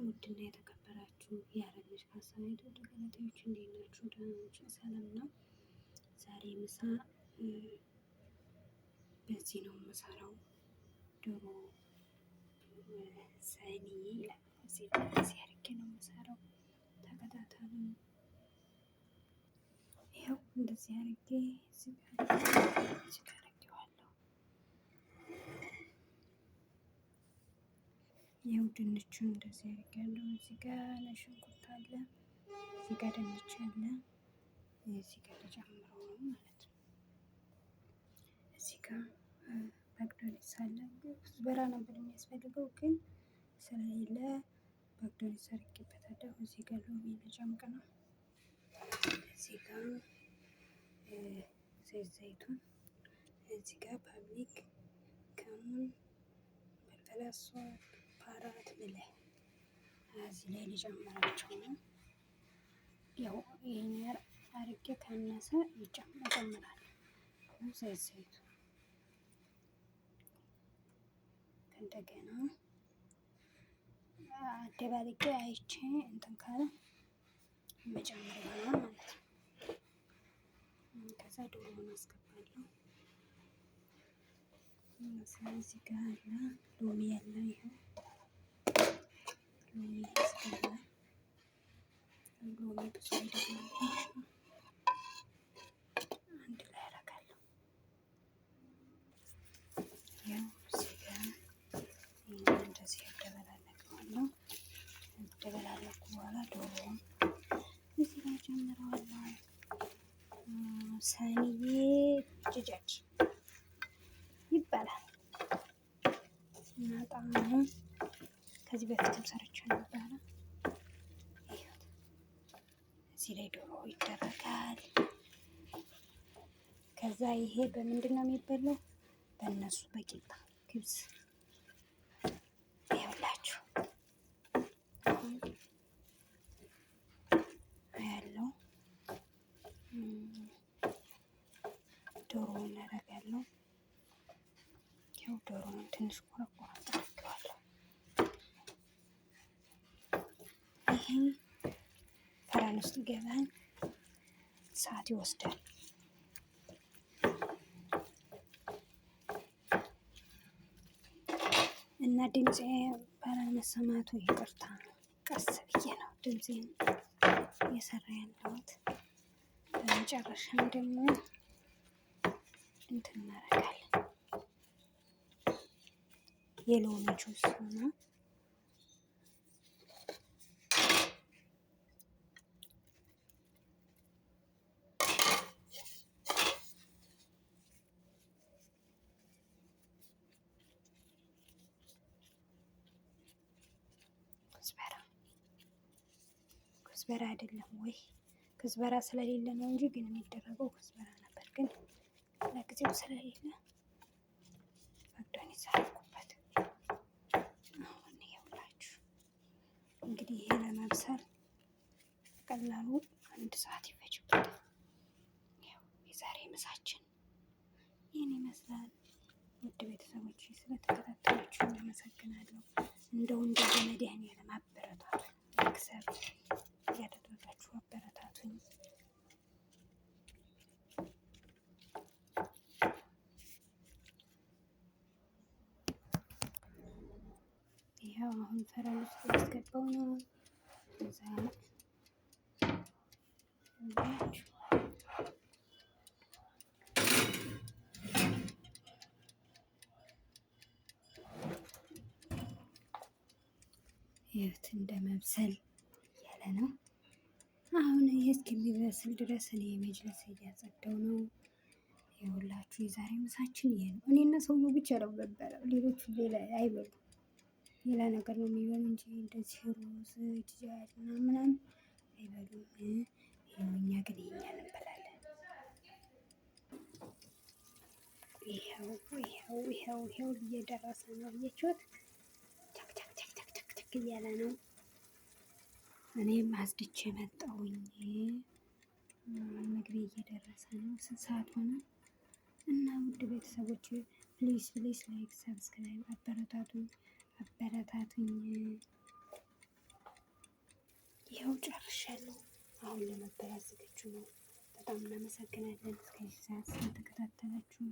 ሰላም ውድና የተከበራችሁ የአረብ ልጅ ሀሳቤት ወደ ገለታዎች እንዴት ናችሁ? ደህና ናችሁ? ሰላም ነው። ዛሬ ምሳ በዚህ ነው የምሰራው። ዶሮ ሰኒ ይላል። እዚህ አድርጌ ነው የምሰራው። ተከታተሉ። ይኸው እንደዚህ አድርጌ እዚህ ጋር አድርጌዋለሁ። ይኸው ድንቹን እንደዚህ አድርጌያለሁ። እዚህ ጋር ነጭ ሽንኩርት አለ። እዚህ ጋር ድንች አለ። እዚህ ጋር ተጨምረው ነው ማለት ነው። እዚህ ጋር በግዶንስ አለ። ኩዝበራ ነበር የሚያስፈልገው ግን ስለሌለ በግዶንስ አድርጌበታለሁ። እዚህ ጋር ሎሚ ልጨምቅ ነው። እዚህ ጋር ዘይቱን፣ እዚህ ጋር ፓብሊክ፣ ከሙን፣ ፍልፍል አስዋድ፣ ፓራት ምልህ እዚህ ላይ ልጨምራቸው ነው። ያው ይሄን አርጌ ካነሰ እጨምራለሁ። ዘይቱ እንደገና አደባልቄ አይቼ እንትን ካለ መጨመር ይሆናል ማለት ነው። ከዛ ዶሮውን አስገባለሁ። ስለዚህ ጋር አለ ሎሚ ያለ ይሄው ሎሚ ያስገባል። ሎሚ ብዙ አይደለም አንድ ላይ አደርጋለሁ። ያው እዚህ ጋር ይሄን እንደዚህ አደበላለቀዋለሁ። አደበላለኩ በኋላ ዶሮውን እዚህ ላይ ጨምረዋለሁ። ሰኒዬ ጅጃጅ ይባላል እና ጣዕሙ ከዚህ በፊትም ሰርቼ ነበረ። እዚህ ላይ ዶሮ ይደረጋል። ከዛ ይሄ በምንድን ነው የሚበላው? በእነሱ በቂጣ ክብስ ይኸውላችሁ ያለው ዶሮውን አደርጋለሁ። ያው ዶሮውን ትንሽ ቆረቆር አድርጌዋለሁ። ይሄ ፈረን ውስጥ ገባን ሰዓት ይወስዳል። እና ድምፄ ባለመሰማቱ ይቅርታ። ቀስ ብዬ ነው ድምፄን እየሰራ ያለሁት። በመጨረሻም ደግሞ እንትን እናደርጋለን። የሎሚ ጁስ ነው። ኩዝበራ አይደለም ወይ? ኩዝበራ ስለሌለ ነው እንጂ ግን የሚደረገው ኩዝበራ ነበር፣ ግን ለጊዜው ስለሌለ በግዶንስ አደረኩበት። አሁን ይኸውላችሁ እንግዲህ ይሄ ለመብሰል ቀላሉ 1 ሰዓት ይፈጅበታል። ያው የዛሬ ምሳችን ይህን ይመስላል። ውድ ቤተሰቦች ስለተከታተላችሁ አመሰግናለሁ። እንደው መድኃኒዓለም አበረታቱ መክሰብ እያደረጋችሁ አበረታቱኝ። ይኸው አሁን ፈረን ውስጥ ያስገባው ነው። እዛ ይኸውት እንደ መብሰል ያለ ነው። አሁን ይሄ እስከሚበስል ድረስ እኔ መጅለስ እያጸዳው ነው። ይኸውላችሁ የዛሬ ምሳችን ይሄ ነው። እኔና ሰውዬው ብቻ ነው የምንበላው። ሌሎቹ ሌላ አይበሉም። ሌላ ነገር ነው የሚበሉ እንጂ እንደዚህ ሩዝ፣ ድጃጅ ምናምን አይበሉም። ይኸው እኛ ግን ይሄኛን እንበላለን። ይኸው እየደረሰ ነው። አያችሁት? ቸክ እያለ ነው። እኔም አጽድቼ መጣሁኝ። ምግቤ እየደረሰ ነው። 6 ሰዓት ሆነ እና ውድ ቤተሰቦች ፕሊስ ላይክ፣ ሰብስክራይብ አበረታቱኝ። ይኸው ጨርሻለሁ። አሁን ለመበላት ዝግጁ ነው። በጣም እናመሰግናለን እስከዚህ ሰዓት ስለተከታተላችሁ።